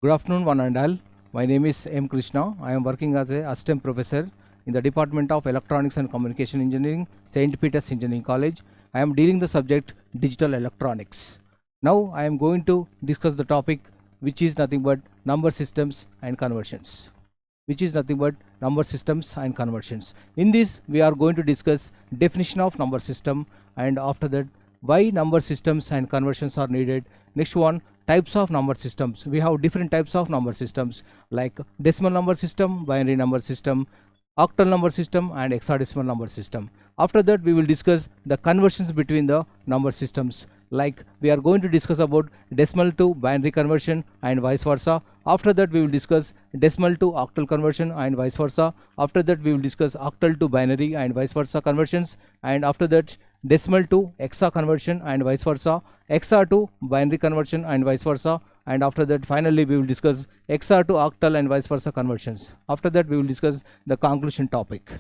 Good afternoon, one and all. My name is M. Krishna. I am working as a assistant professor in the Department of Electronics and Communication Engineering, St. Peter's Engineering College. I am dealing the subject digital electronics. Now I am going to discuss the topic which is nothing but number systems and conversions. In this, we are going to discuss definition of number system, and after that, why number systems and conversions are needed. Next one, types of number systems. We have different types of number systems like decimal number system, binary number system, octal number system, and hexadecimal number system. After that, we will discuss the conversions between the number systems. Like we are going to discuss about decimal to binary conversion and vice versa. After that, we will discuss decimal to octal conversion and vice versa. After that, we will discuss octal to binary and vice versa conversions. And after that, decimal to hexa conversion and vice versa, hexa to binary conversion and vice versa. And after that, finally, we will discuss hexa to octal and vice versa conversions. After that, we will discuss the conclusion topic.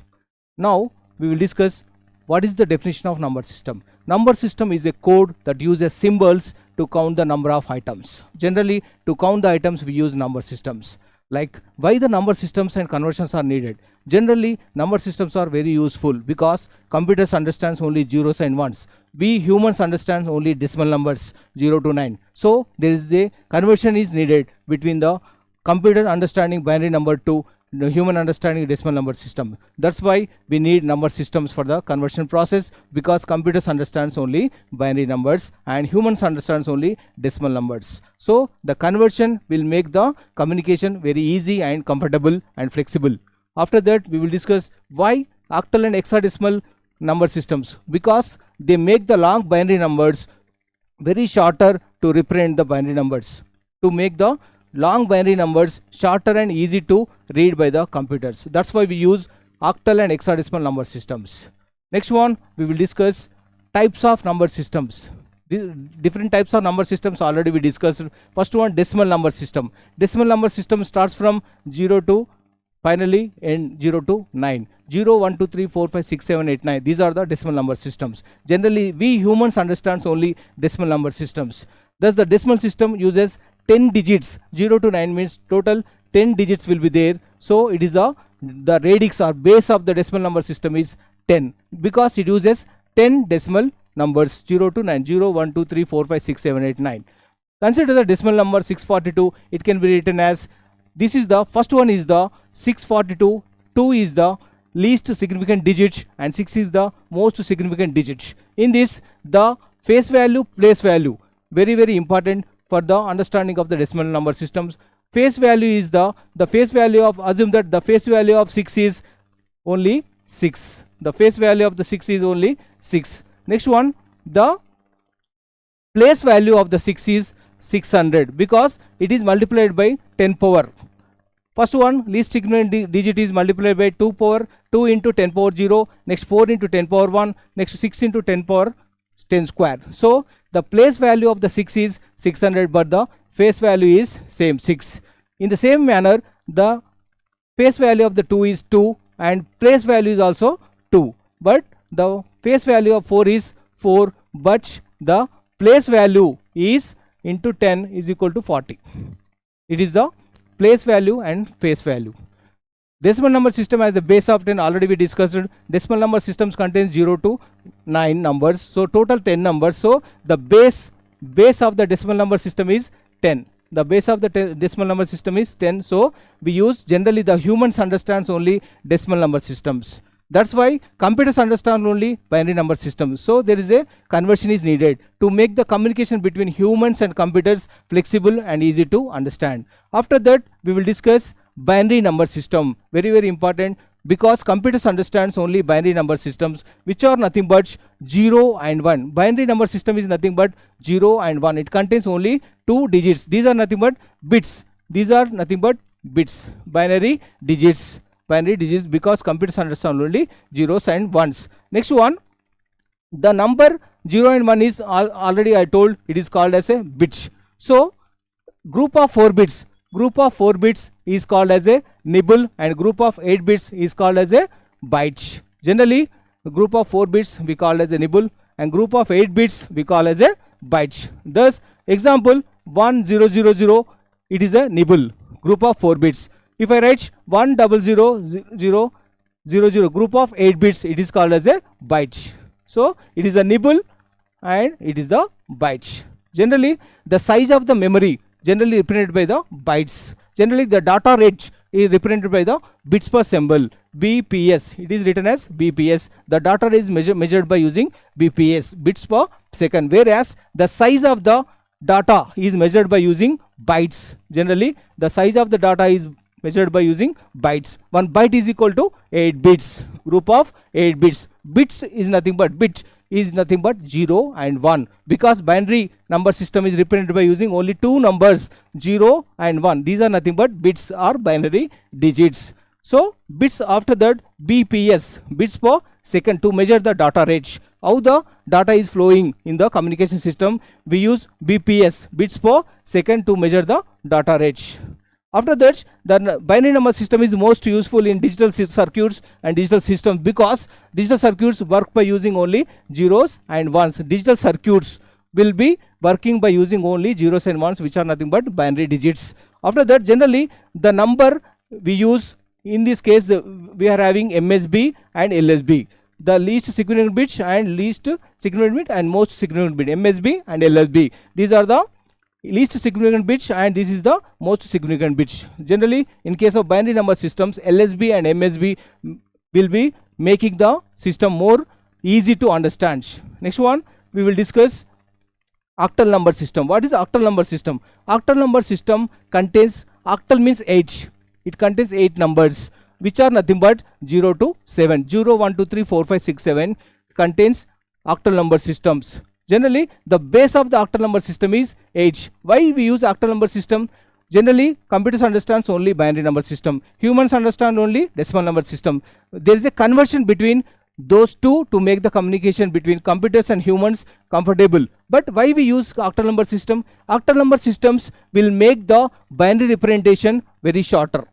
Now, we will discuss what is the definition of number system. Number system is a code that uses symbols to count the number of items. Generally, to count the items, we use number systems. Like why the number systems and conversions are needed. Generally, number systems are very useful because computers understands only zeros and ones. We humans understand only decimal numbers 0 to 9. So there is a conversion is needed between the computer understanding binary number to the human understanding decimal number system. That's why we need number systems for the conversion process, because computers understands only binary numbers and humans understands only decimal numbers. So the conversion will make the communication very easy and comfortable and flexible. After that, we will discuss why octal and hexadecimal number systems, because they make the long binary numbers very shorter to represent the binary numbers, to make the long binary numbers shorter and easy to read by the computers. That's why we use octal and hexadecimal number systems. Next one, we will discuss types of number systems. Different types of number systems already we discussed. First one, decimal number system. Decimal number system starts from 0 to finally end 0 to 9. 0, 1, 2, 3, 4, 5, 6, 7, 8, 9. These are the decimal number systems. Generally, we humans understands only decimal number systems. Thus, the decimal system uses 10 digits. 0 to 9 means total 10 digits will be there. So it is the radix or base of the decimal number system is 10, because it uses 10 decimal numbers 0 to 9. 0, 1, 2, 3, 4, 5, 6, 7, 8, 9. Consider the decimal number 642. It can be written as, this is the first one is the 642, 2 is the least significant digit and 6 is the most significant digit. In this, the face value, place value, very important for the understanding of the decimal number systems. Face value is the face value of, assume that the face value of 6 is only 6. The face value of the 6 is only 6. Next one, the place value of the 6 is 600, because it is multiplied by 10 power. First one, least significant digit is multiplied by 2 power, 2 into 10 power 0, next 4 into 10 power 1, next 6 into 10 power 10 square. So the place value of the 6 is 600, but the face value is same 6. In the same manner, the face value of the 2 is 2 and place value is also 2, but the face value of 4 is 4, but the place value is into 10 is equal to 40. It is the place value and face value. Decimal number system has the base of 10, already we discussed. Decimal number systems contains 0 to 9 numbers, so total 10 numbers. So the base of the decimal number system is 10. The base of the decimal number system is 10. So we use, generally the humans understands only decimal number systems. That's why computers understand only binary number systems. So there is a conversion is needed to make the communication between humans and computers flexible and easy to understand. After that, we will discuss binary number system, very important, because computers understands only binary number systems, which are nothing but 0 and 1. Binary number system is nothing but 0 and 1. It contains only 2 digits. These are nothing but bits. Binary digits, because computers understand only zeros and ones. Next one, the number 0 and 1 is already I told it is called as a bit. So group of 4 bits is called as a nibble, and group of 8 bits is called as a byte. Generally, group of 4 bits we call as a nibble and group of 8 bits we call as a byte. Thus, example 1000 it is a nibble, group of 4 bits. If I write 1000000, group of 8 bits, it is called as a byte. So it is a nibble and it is the byte. Generally, the size of the memory generally represented by the bytes. Generally, the data rate is represented by the bits per symbol, BPS. It is written as BPS. The data rate is measured by using BPS, bits per second, whereas the size of the data is measured by using bytes. Generally, the size of the data is measured by using bytes. 1 byte is equal to 8 bits, group of 8 bits. Bits is nothing but 0 and 1, because binary number system is represented by using only 2 numbers, 0 and 1. These are nothing but bits or binary digits. So bits, after that BPS, bits per second, to measure the data rate. How the data is flowing in the communication system, we use BPS, bits per second, to measure the data rate. After that, the binary number system is most useful in digital circuits and digital systems, because digital circuits work by using only zeros and ones. Digital circuits will be working by using only zeros and ones, which are nothing but binary digits. After that, generally the number we use, in this case we are having MSB and LSB, the least significant bit and least significant bit and most significant bit, MSB and LSB. These are the least significant bits and this is the most significant bits. Generally, in case of binary number systems, LSB and MSB will be making the system more easy to understand. Next one, we will discuss octal number system. What is octal number system? Octal number system contains, octal means 8. It contains 8 numbers, which are nothing but 0 to 7. 0, 1, 2, 3, 4, 5, 6, 7 contains octal number systems. Generally, the base of the octal number system is 8. Why we use octal number system? Generally, computers understands only binary number system. Humans understand only decimal number system. There is a conversion between those two to make the communication between computers and humans comfortable. But why we use octal number system? Octal number systems will make the binary representation very shorter.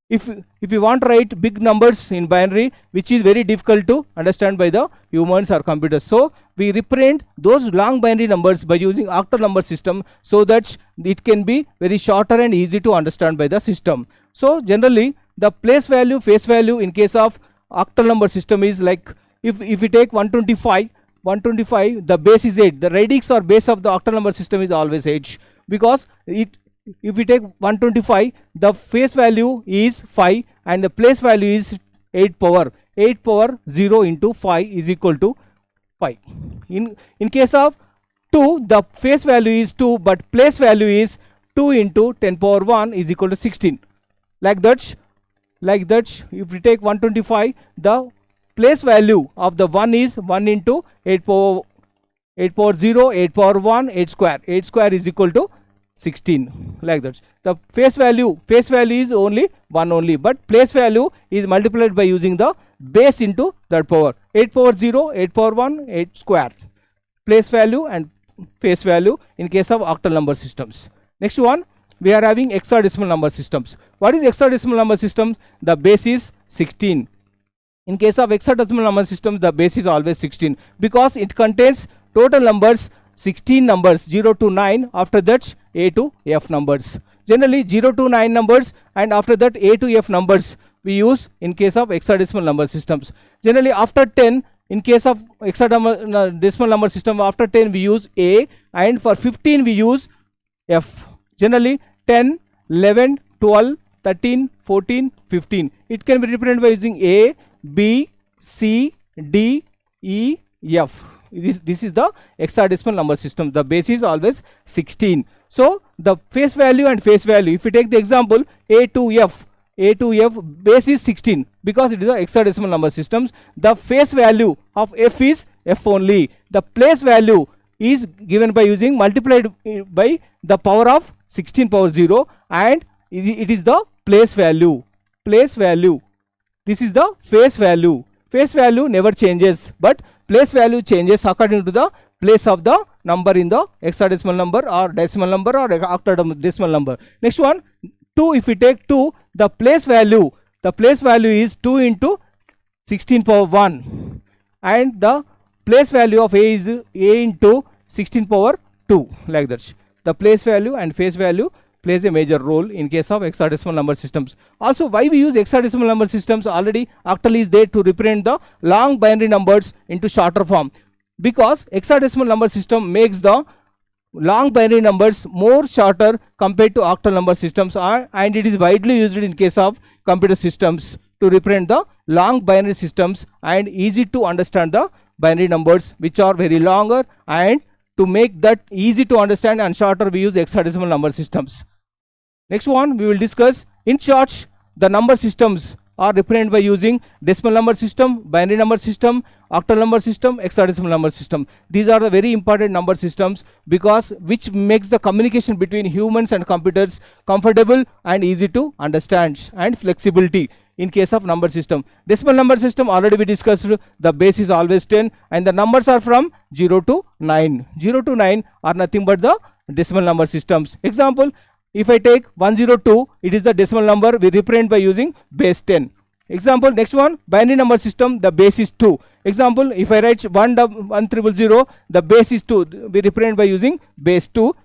If you want to write big numbers in binary, which is very difficult to understand by the humans or computers, so we represent those long binary numbers by using octal number system, so that it can be very shorter and easy to understand by the system. So generally, the place value, face value in case of octal number system is like, if we take 125, the base is 8. The radix or base of the octal number system is always 8, because if we take 125, the face value is 5 and the place value is 8 power 0 into 5 is equal to 5. In case of 2, the face value is 2 but place value is 2 into 10 power 1 is equal to 16. Like that, if we take 125, the place value of the 1 is 1 into 8 power 0, 8 power 1, 8 square is equal to 16, like that. The face value is only 1 only, but place value is multiplied by using the base into that power. 8 power 0, 8 power 1, 8 square. Place value and face value in case of octal number systems. Next one, we are having hexadecimal number systems. What is hexadecimal number systems? The base is 16. In case of hexadecimal number systems, the base is always 16, because it contains total numbers 16 numbers, 0 to 9, after that A to F numbers. Generally 0 to 9 numbers and after that A to F numbers we use in case of hexadecimal number systems. Generally after 10, in case of hexadecimal number system, after 10 we use A, and for 15 we use F. Generally 10, 11, 12, 13, 14, 15. It can be represented by using A, B, C, D, E, F. This is the hexadecimal number system. The base is always 16. So the face value and face value, if we take the example A to F, base is 16 because it is a hexadecimal number systems. The face value of F is F only. The place value is given by using multiplied by the power of 16 power 0, and it is the place value. This is the face value. Face value never changes, but place value changes according to the place of the number in the hexadecimal number or decimal number or octadecimal number. Next one, 2. If we take 2, the place value is 2 into 16 power 1, and the place value of A is A into 16 power 2, like that. The place value and face value plays a major role in case of hexadecimal number systems. Also, why we use hexadecimal number systems? Already octal is there to represent the long binary numbers into shorter form, because hexadecimal number system makes the long binary numbers more shorter compared to octal number systems, and it is widely used in case of computer systems to represent the long binary systems and easy to understand the binary numbers which are very longer, and to make that easy to understand and shorter we use hexadecimal number systems. Next one we will discuss. In short, the number systems are represented by using decimal number system, binary number system, octal number system, hexadecimal number system. These are the very important number systems because which makes the communication between humans and computers comfortable and easy to understand, and flexibility in case of number system. Decimal number system already we discussed, the base is always 10 and the numbers are from 0 to 9. 0 to 9 are nothing but the decimal number systems. Example, if I take 102, it is the decimal number we represent by using base 10. Example, next one, binary number system, the base is 2. Example, if I write 10000, the base is 2, we represent by using base 2,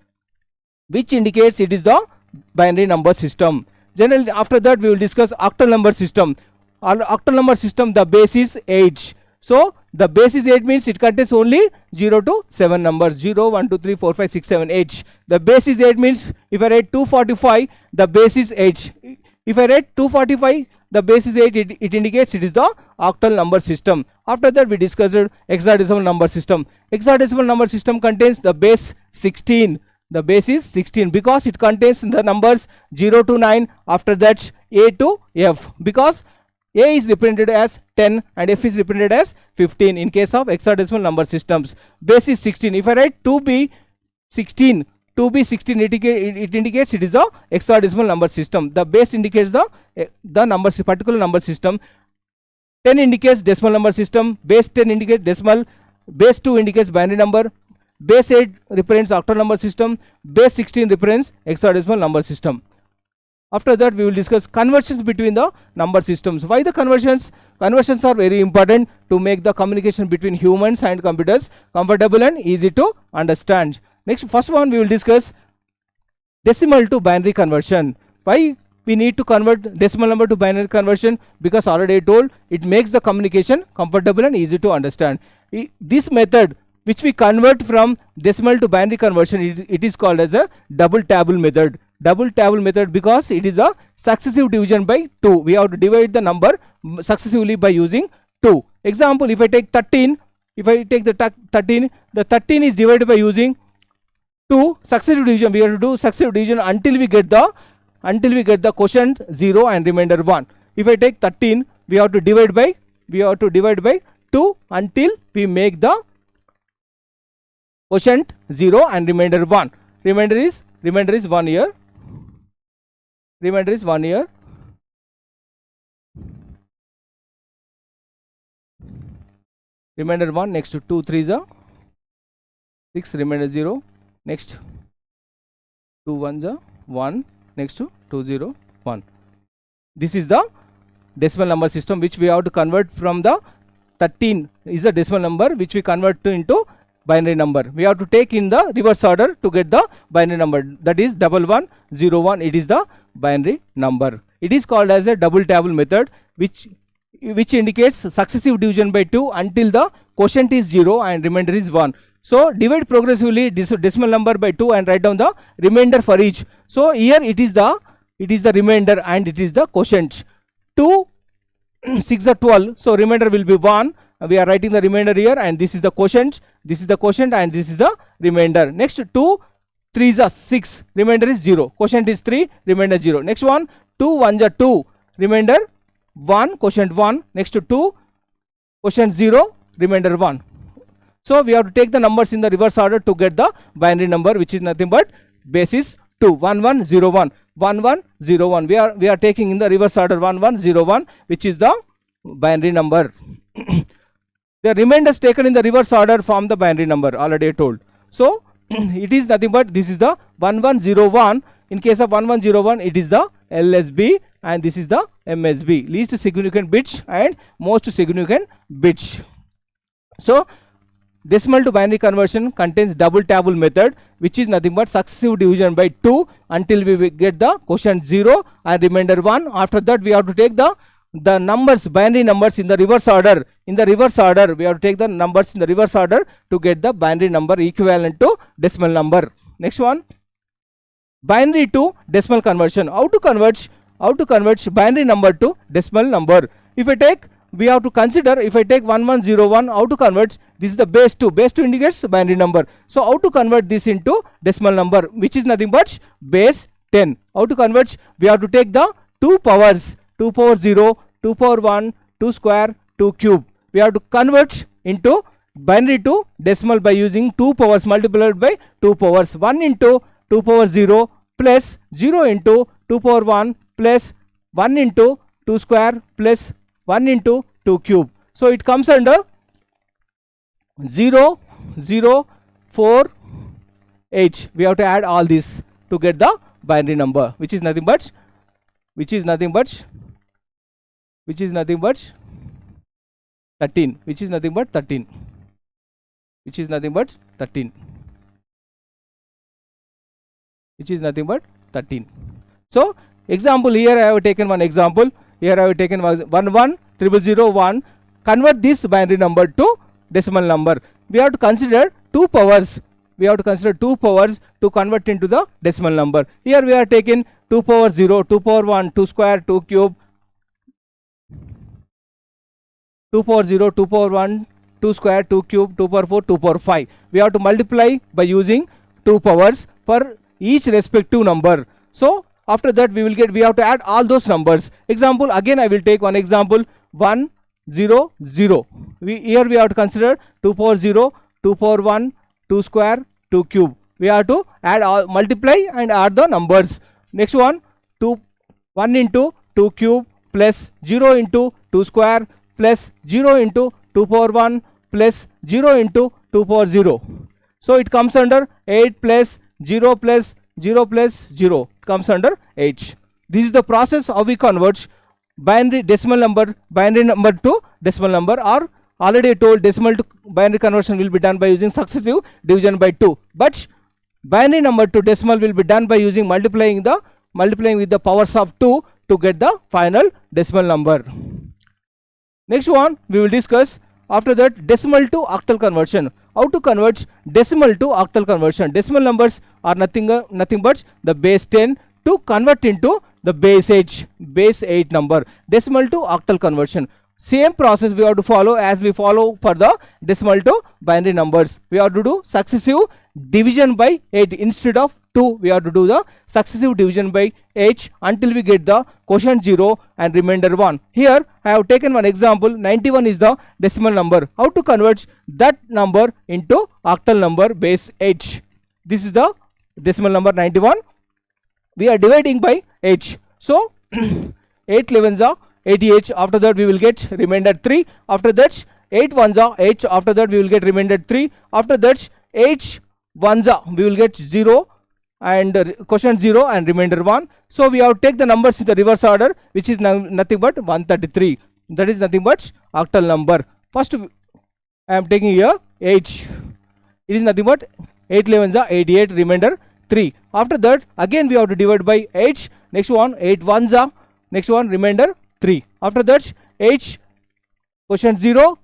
which indicates it is the binary number system. Generally, after that we will discuss octal number system. Octal number system, the base is 8. So the base is 8 means it contains only 0 to 7 numbers, 0, 1, 2, 3, 4, 5, 6, 7, 8. The base is 8 means if I write 245, the base is 8. If I write 245, the base is 8, it indicates it is the octal number system. After that we discussed hexadecimal number system. Hexadecimal number system contains the base 16. The base is 16 because it contains the numbers 0 to 9, after that A to F, because A is represented as 10 and F is represented as 15 in case of hexadecimal number systems. Base is 16. If I write 2B16, it indicates it is a hexadecimal number system. The base indicates the numbers, particular number system. 10 indicates decimal number system, base 10 indicates decimal, base 2 indicates binary number, base 8 represents octal number system, base 16 represents hexadecimal number system. After that we will discuss conversions between the number systems. Why the conversions? Conversions are very important to make the communication between humans and computers comfortable and easy to understand. Next, first one we will discuss decimal to binary conversion. Why we need to convert decimal number to binary conversion? Because already I told, it makes the communication comfortable and easy to understand. This method which we convert from decimal to binary conversion, it is called as a double table method. Double table method because it is a successive division by 2. We have to divide the number successively by using 2. Example, if I take 13, the 13 is divided by using 2. Successive division, we have to do successive division until we get the quotient 0 and remainder 1. If I take 13, we have to divide by 2 until we make the quotient 0 and remainder 1. Remainder is 1 here. Remainder is 1 here. Remainder 1, next to 2 3s are 6, remainder 0. Next 2 1s are 1, next to 2 0 1. This is the decimal number system which we have to convert from the 13 is the decimal number which we convert into binary number. We have to take in the reverse order to get the binary number, that is 1101. It is the binary number. It is called as a double table method which indicates successive division by 2 until the quotient is 0 and remainder is 1. So divide progressively decimal number by 2 and write down the remainder for each. So here it is the remainder and it is the quotient. 2 6 are 12, so remainder will be 1. We are writing the remainder here, and this is the quotient, and this is the remainder. Next 2 3s are 6, remainder is 0, quotient is 3, remainder 0. Next one, 2 1s are 2, remainder 1, quotient 1. Next to 2, quotient 0, remainder 1. So we have to take the numbers in the reverse order to get the binary number, which is nothing but base is 2, 1 1 0 1, 1 1 0 1. We are taking in the reverse order 1 1 0 1, which is the binary number. The remainders taken in the reverse order form the binary number, already I told. So it is nothing but this is the 1101. In case of 1101, it is the LSB and this is the MSB, least significant bits and most significant bits. So decimal to binary conversion contains double table method, which is nothing but successive division by 2 until we get the quotient 0 and remainder 1. After that, we have to take the numbers, binary numbers in the reverse order. In the reverse order, we have to take the numbers in the reverse order to get the binary number equivalent to decimal number. Next one, binary to decimal conversion. How to convert binary number to decimal number? If I take, we have to consider, if I take 1101, how to convert? This is the base 2. Base 2 indicates binary number. So how to convert this into decimal number, which is nothing but base 10? How to convert? We have to take the 2 powers, 2 power 0, 2 power 1, 2 square, 2 cube. We have to convert into binary to decimal by using 2 powers multiplied by 2 powers. 1 into 2 power 0 plus 0 into 2 power 1 plus 1 into 2 square plus 1 into 2 cube. So it comes under 0, 0, 4, 8. We have to add all this to get the binary number, which is nothing but 13, which is nothing but 13. So example, here I have taken one example. Here I have taken 110001. Convert this binary number to decimal number. We have to consider 2 powers. To convert into the decimal number. Here we are taking 2 power 0, 2 power 1, 2 square, 2 cube, 2 power 0, 2 power 1, 2 square, 2 cube, 2 power 4, 2 power 5. We have to multiply by using 2 powers for each respective number. So after that, we have to add all those numbers. Example, again I will take one example, 1, 0, 0. Here we have to consider 2 power 0, 2 power 1, 2 square, 2 cube. We have to add all, multiply and add the numbers. Next one, 1 into 2 cube plus 0 into 2 square plus 0 into 2 power 1 plus 0 into 2 power 0. So it comes under 8 plus 0 plus 0 plus 0. It comes under 8. This is the process how we convert binary number to decimal number, or already told decimal to binary conversion will be done by using successive division by 2. But binary number to decimal will be done by using multiplying with the powers of 2 to get the final decimal number. Next one we will discuss. After that, decimal to octal conversion. How to convert decimal to octal conversion? Decimal numbers are nothing but the base 10 to convert into the base 8 number. Decimal to octal conversion. Same process we have to follow as we follow for the decimal to binary numbers. We have to do successive division by 8 instead of 2. We have to do the successive division by 8 until we get the quotient 0 and remainder 1. Here I have taken one example. 91 is the decimal number. How to convert that number into octal number base 8? This is the decimal number 91. We are dividing by 8. So 8 11s are 88. After that we will get remainder 3. After that 8 1s are 8. After that we will get remainder 3. After that 8 1s are we will get 0 and quotient 0 and remainder 1. So we have to take the numbers in the reverse order, which is nothing but 133. That is nothing but octal number. First I am taking here 8. It is nothing but 8 11s are 88, remainder 3. After that again we have to divide by 8. Next one 8 1s are, next one remainder 3. After that 8 quotient 0,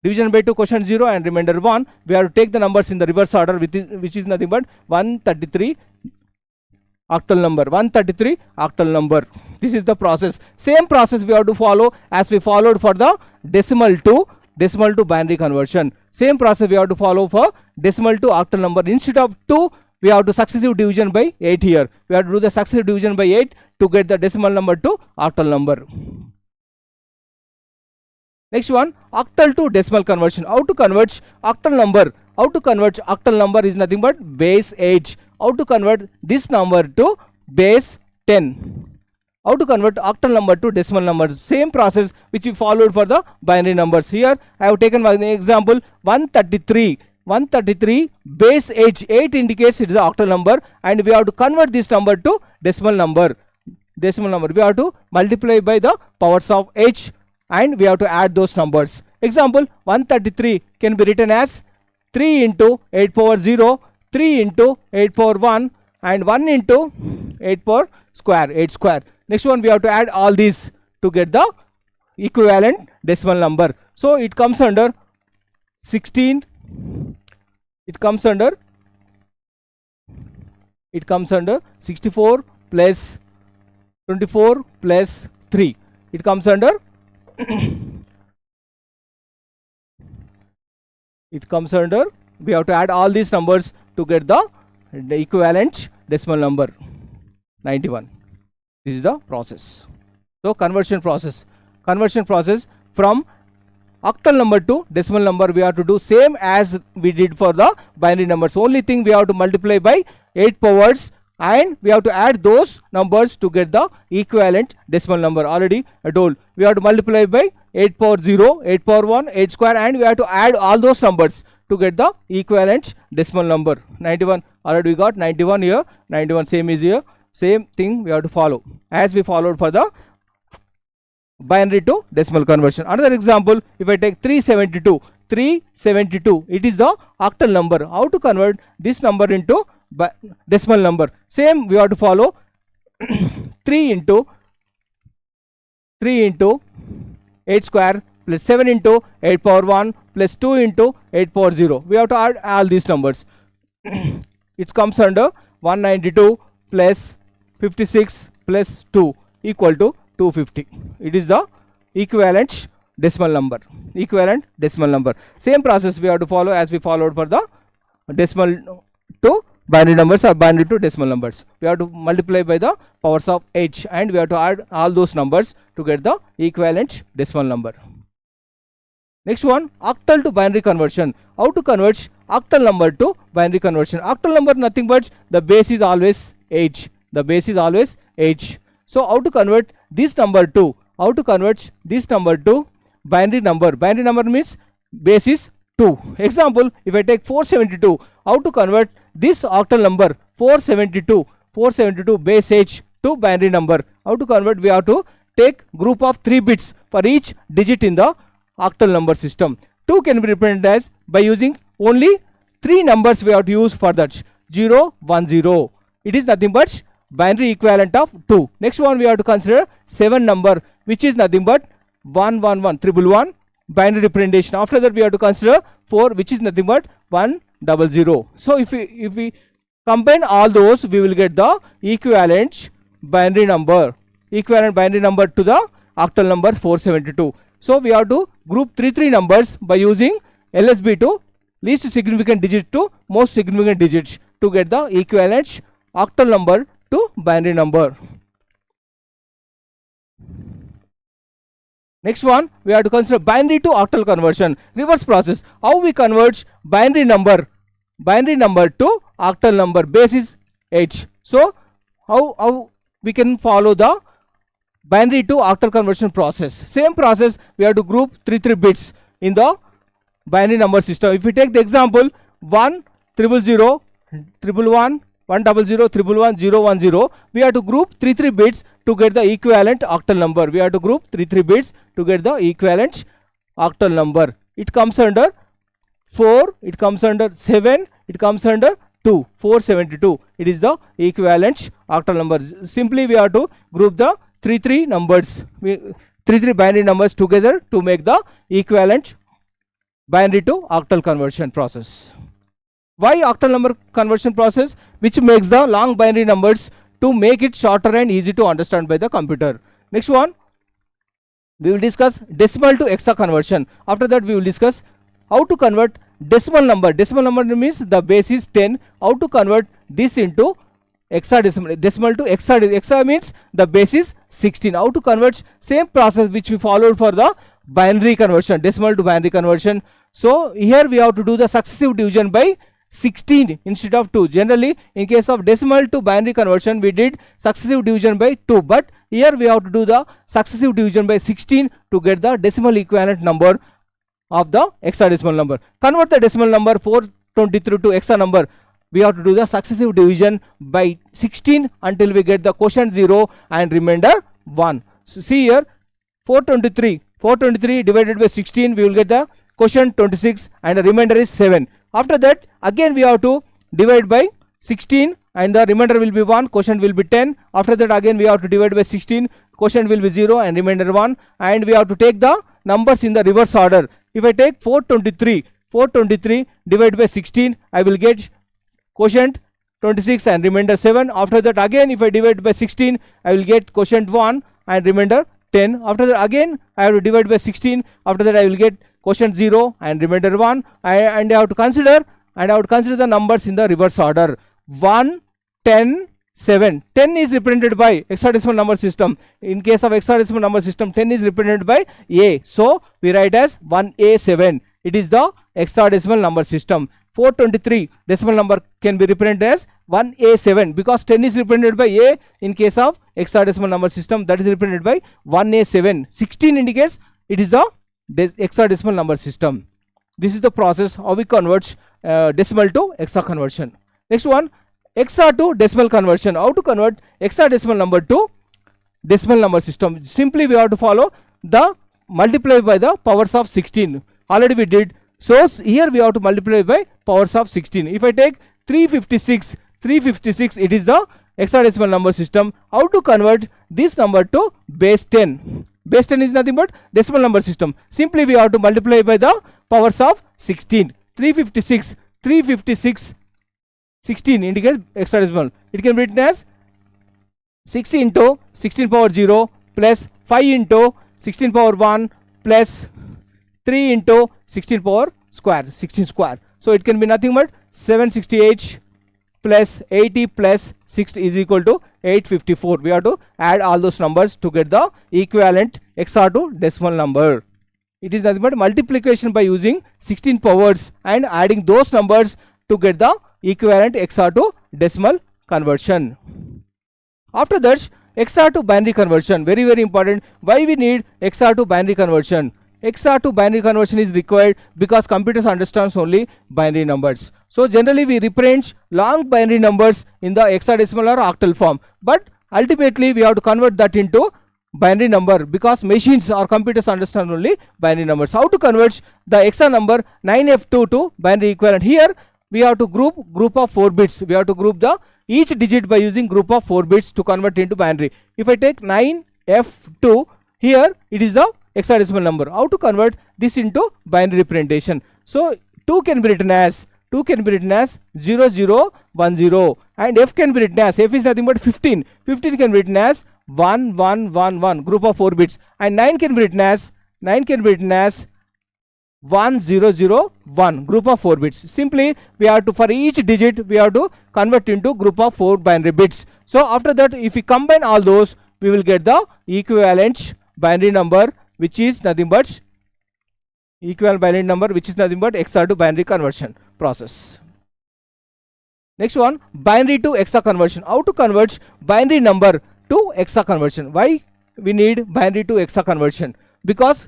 division by 2 quotient 0 and remainder 1. We have to take the numbers in the reverse order, which is nothing but 133 octal number. 133 octal number. This is the process. Same process we have to follow as we followed for the decimal to binary conversion. Same process we have to follow for decimal to octal number. Instead of 2, we have to successive division by 8 here. We have to do the successive division by 8 to get the decimal number to octal number. Next one, octal to decimal conversion. How to convert octal number? How to convert octal number is nothing but base 8. How to convert this number to base 10? How to convert octal number to decimal number? Same process which we followed for the binary numbers. Here I have taken one example, 133. 133 base 8. 8 indicates it is the octal number, and we have to convert this number to decimal number. We have to multiply by the powers of 8 and we have to add those numbers. Example 133 can be written as 3 into 8 power 0, 3 into 8 power 1 and 1 into 8 power square, 8 square. Next one we have to add all these to get the equivalent decimal number. So it comes under 16, it comes under 64 plus 24 plus 3. It comes under we have to add all these numbers to get the equivalent decimal number 91. This is the process. So conversion process from octal number to decimal number we have to do same as we did for the binary numbers. Only thing we have to multiply by 8 powers and we have to add those numbers to get the equivalent decimal number. Already I told we have to multiply by 8 power 0, 8 power 1, 8 square and we have to add all those numbers to get the equivalent decimal number 91. Already we got 91 here, 91 same is here. Same thing we have to follow as we followed for the binary to decimal conversion. Another example, if I take 372, it is the octal number. How to convert this number into decimal number? Same we have to follow 3 into 8 square plus 7 into 8 power 1 plus 2 into 8 power 0. We have to add all these numbers. It comes under 192 plus 56 plus 2 equal to 250. It is the equivalent decimal number. Same process we have to follow as we followed for the decimal to binary numbers or binary to decimal numbers. We have to multiply by the powers of h and we have to add all those numbers to get the equivalent decimal number. Next one, octal to binary conversion. How to convert octal number to binary conversion? Octal number nothing but the base is always h. So how to convert this number to binary number? Binary number means base is 2. Example, if I take 472, how to convert this octal number 472 base h to binary number? How to convert? We have to take group of 3 bits for each digit in the octal number system. 2 can be represented as by using only 3 numbers we have to use for that. 0, 1, 0. It is nothing but binary equivalent of 2. Next one we have to consider 7 number which is nothing but 111 binary representation. After that we have to consider 4 which is nothing but 100. So if we combine all those we will get the equivalent binary number to the octal number 472. So we have to group 3 numbers by using LSB to least significant digit to most significant digits to get the equivalent octal number to binary number. Next one we have to consider binary to octal conversion. Reverse process. How we convert binary number to octal number? Base is h. So how we can follow the binary to octal conversion process? Same process we have to group 3 bits in the binary number system. If we take the example 1 0 0 1 1 0 0 1 1 0 1 0, we have to group 3 bits to get the equivalent octal number. We have to group 3 bits to get the equivalent octal number. It comes under 4, it comes under 7, it comes under 2, 472. It is the equivalent octal number. Simply we have to group the 3 numbers, 3 binary numbers together to make the equivalent binary to octal conversion process. Why octal number conversion process? Which makes the long binary numbers to make it shorter and easy to understand by the computer. Next one we will discuss decimal to hexa conversion. After that we will discuss how to convert decimal number. Decimal number means the base is 10. How to convert this into hexadecimal? Decimal to hexa means the base is 16. How to convert? Same process which we followed for the binary conversion, decimal to binary conversion. So here we have to do the successive division by 16 instead of 2. Generally in case of decimal to binary conversion we did successive division by 2, but here we have to do the successive division by 16 to get the decimal equivalent number of the hexadecimal number. Convert the decimal number 423 to hexa number. We have to do the successive division by 16 until we get the quotient 0 and remainder 1. So see here 423 423 divided by 16, we will get the quotient 26 and the remainder is 7. After that, again we have to divide by 16 and the remainder will be 1, quotient will be 10. After that, again we have to divide by 16, quotient will be 0 and remainder 1, and we have to take the numbers in the reverse order. If I take 423 divided by 16, I will get quotient 26 and remainder 7. After that, again if I divide by 16, I will get quotient 1 and remainder 10. After that, again I have to divide by 16. After that, I will get quotient 0 and remainder 1. And I have to consider the numbers in the reverse order. 1, 10, 7. 10 is represented by hexadecimal number system. In case of hexadecimal number system, 10 is represented by A. So we write as 1A7. It is the hexadecimal number system. 423 decimal number can be represented as 1A7 because 10 is represented by A. In case of hexadecimal number system, that is represented by 1A7. 16 indicates it is the hexadecimal number system. This is the process how we convert decimal to hexa conversion. Next one, hexa to decimal conversion. How to convert hexadecimal number to decimal number system? Simply we have to follow the multiply by the powers of 16. Already we did. So here we have to multiply by powers of 16. If I take 356, it is the hexadecimal number system. How to convert this number to base 10? Base 10 is nothing but decimal number system. Simply we have to multiply by the powers of 16. 356, 16 indicates hexadecimal. It can be written as 6 into 16 power 0 plus 5 into 16 power 1 plus 3 into 16 power square, 16 square. So it can be nothing but 768 plus 80 plus 6 is equal to 854. We have to add all those numbers to get the equivalent hexa to decimal number. It is nothing but multiplication by using 16 powers and adding those numbers to get the equivalent hexa to decimal conversion. After that, hexa to binary conversion. Very important. Why we need hexa to binary conversion? Hexa to binary conversion is required because computers understands only binary numbers. So generally we represent long binary numbers in the hexadecimal or octal form, but ultimately we have to convert that into binary number because machines or computers understand only binary numbers. How to convert the hexa number 9F2 to binary equivalent? Here we have to group of 4 bits. We have to group the each digit by using group of 4 bits to convert into binary. If I take 9F2, here it is the hexadecimal number. How to convert this into binary representation? So 2 can be written as 0010 and F can be written as, F is nothing but 15. 15 can be written as 1111, group of 4 bits, and 9 can be written as 1001, group of 4 bits. Simply we have to, for each digit we have to convert into group of 4 binary bits. So after that, if we combine all those, we will get the equivalent binary number, which is nothing but hexa to binary conversion process. Next one, binary to hexa conversion. How to convert binary number to hexa conversion? Why we need binary to hexa conversion? Because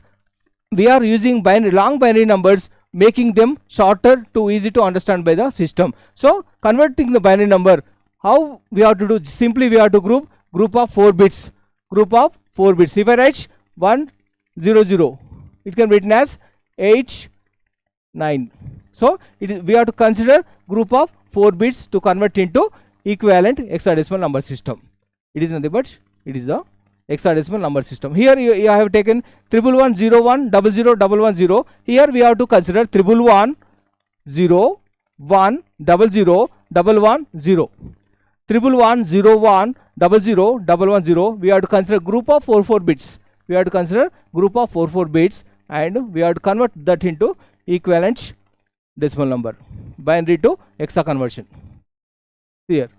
we are using long binary numbers, making them shorter to easy to understand by the system. So converting the binary number, how we have to do? Simply we have to group of 4 bits. If I write 100, it can be written as 8, 9. So we have to consider group of 4 bits to convert into equivalent hexadecimal number system. It is nothing but it is the hexadecimal number system. Here you have taken 1101, 00, Here we have to consider 1110, 1, 00, 110. 1101, 00, 110. We have to consider group of 4 bits. And we have to convert that into equivalent decimal number, binary to hexa conversion. Here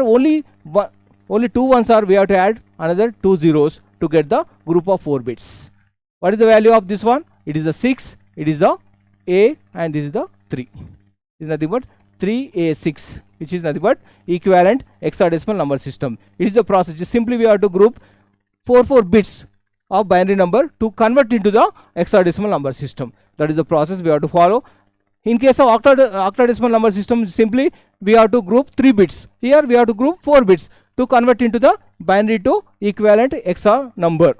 only 2 ones are, we have to add another 2 zeros to get the group of 4 bits. What is the value of this one? It is the 6, it is the A, and this is the 3. It is nothing but 3A6, which is nothing but equivalent hexadecimal number system. It is the process. Just simply we have to group 4 bits of binary number to convert into the hexadecimal number system. That is the process we have to follow. In case of octadecimal number system, simply we have to group 3 bits. Here we have to group 4 bits to convert into the binary to equivalent hexa number.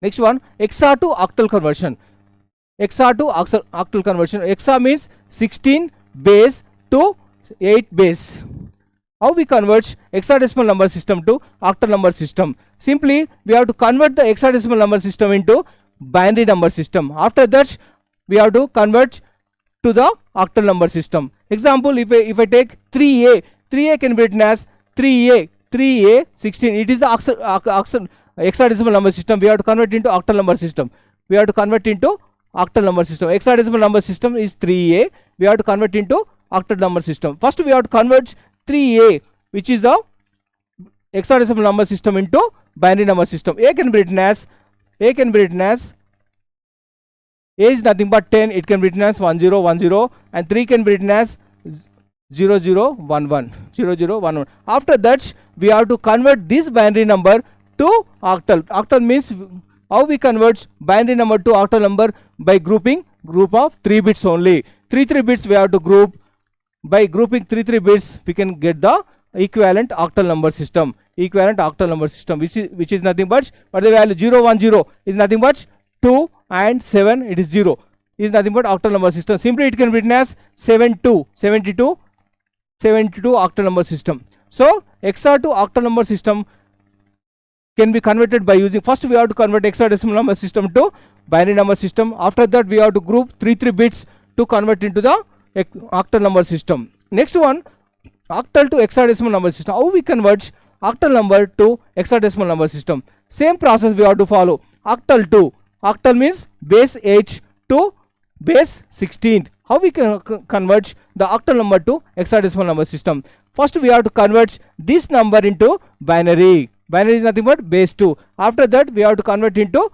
Next one, hexa to octal conversion. Hexa to octal conversion. Hexa means 16 base to 8 base. How we convert hexadecimal number system to octal number system? Simply we have to convert the hexadecimal number system into binary number system. After that we have to convert to the octal number system. Example, if I take 3a, 3a can be written as 3a 16. It is the hexadecimal number system. We have to convert into octal number system. We have to convert into octal number system. Hexadecimal number system is 3a. We have to convert into octal number system. First we have to convert 3a, which is the hexadecimal number system, into binary number system. A can be written as A is nothing but 10. It can be written as 1010, and 3 can be written as 0011. After that we have to convert this binary number to octal. Octal means how we convert binary number to octal number? By grouping group of 3 bits only. 3 bits we have to group. By grouping 3 bits we can get the equivalent octal number system. Which is nothing but the value 010 is nothing but 2 and 7, it is 0, is nothing but octal number system. Simply it can be written as 72 octal number system. So hexa to octal number system can be converted by using, first we have to convert hexadecimal number system to binary number system. After that we have to group 3 bits to convert into the octal number system. Next one, octal to hexadecimal number system. How we convert octal number to hexadecimal number system? Same process we have to follow. Octal means base 8 to base 16. How we can convert the octal number to hexadecimal number system? First we have to convert this number into binary. Binary is nothing but base 2. After that we have to convert into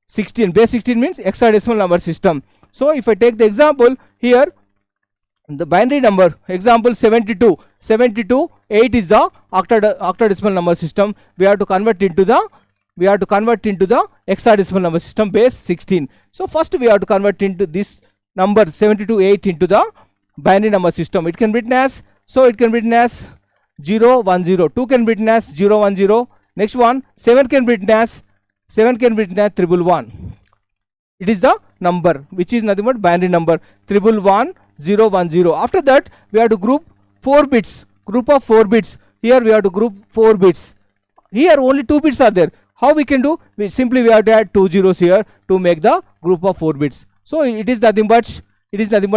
16. Base 16 means hexadecimal number system. So if I take the example here, the binary number, example 72, 8 is the octadecimal number system. We have to convert into the hexadecimal number system, base 16. So first we have to convert into this number 72 8 into the binary number system. It can be written as 0 10, 2 can be written as 010. Next one, 7 can be written as 111. It is the number which is nothing but binary number 111 010. After that we have to group 4 bits, group of 4 bits. Here we have to group 4 bits. Here only 2 bits are there. How we can do? We have to add 2 zeros here to make the group of 4 bits. So it is nothing but 1010 is nothing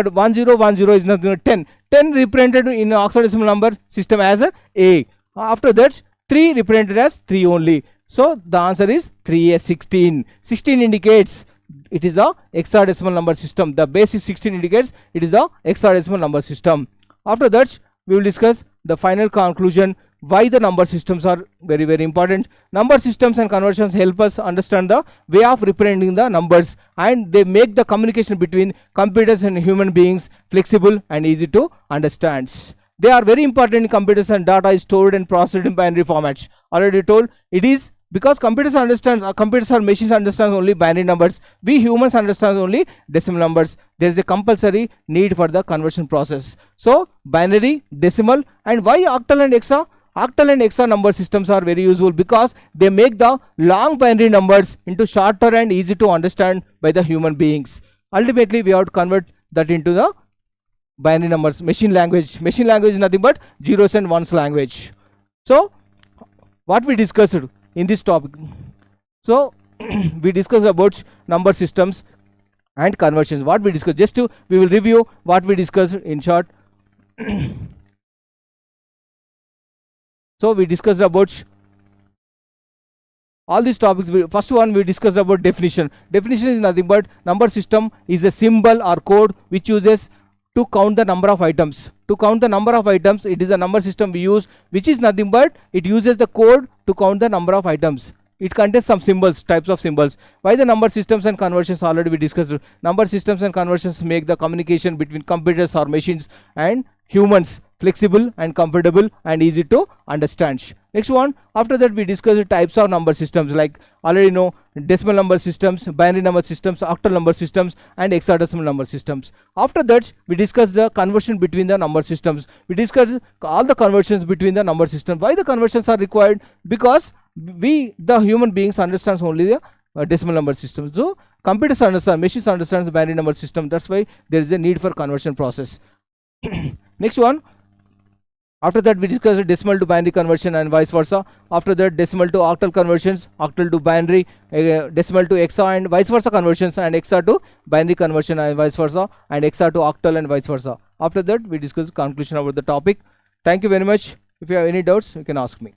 but 10. 10 represented in hexadecimal number system as a. After that 3 represented as 3 only. So the answer is 3a 16. 16 indicates it is the hexadecimal number system. The base is 16 indicates it is the hexadecimal number system. After that we will discuss the final conclusion, why the number systems are very important. Number systems and conversions help us understand the way of representing the numbers, and they make the communication between computers and human beings flexible and easy to understand. They are very important in computers, and data is stored and processed in binary formats. Already told, it is because computers or machines understand only binary numbers. We humans understand only decimal numbers. There is a compulsory need for the conversion process. So binary, decimal, and why octal and hexa? Octal and hexa number systems are very useful because they make the long binary numbers into shorter and easy to understand by the human beings. Ultimately we have to convert that into the binary numbers. Machine language is nothing but zeros and ones language. So what we discussed in this topic, so we discussed about number systems and conversions. What we discussed, we will review what we discussed in short. So we discussed about all these topics. First one we discussed about definition. Definition is nothing but number system is a symbol or code which uses to count the number of items. To count the number of items, it is a number system we use, which is nothing but it uses the code to count the number of items. It contains some symbols, types of symbols. Why the number systems and conversions? Already we discussed. Number systems and conversions make the communication between computers or machines and humans flexible and comfortable and easy to understand. Next one, after that we discuss the types of number systems, like already know decimal number systems, binary number systems, octal number systems, and hexadecimal number systems. After that we discuss the conversion between the number systems. We discuss all the conversions between the number systems. Why the conversions are required? Because we the human beings understands only the decimal number system. So computers understand, machines understands the binary number system. That's why there is a need for conversion process. Next one, after that we discussed decimal to binary conversion and vice versa. After that, decimal to octal conversions, octal to binary, decimal to hexa and vice versa conversions, and hexa to binary conversion and vice versa, and hexa to octal and vice versa. After that we discuss conclusion about the topic. Thank you very much. If you have any doubts, you can ask me.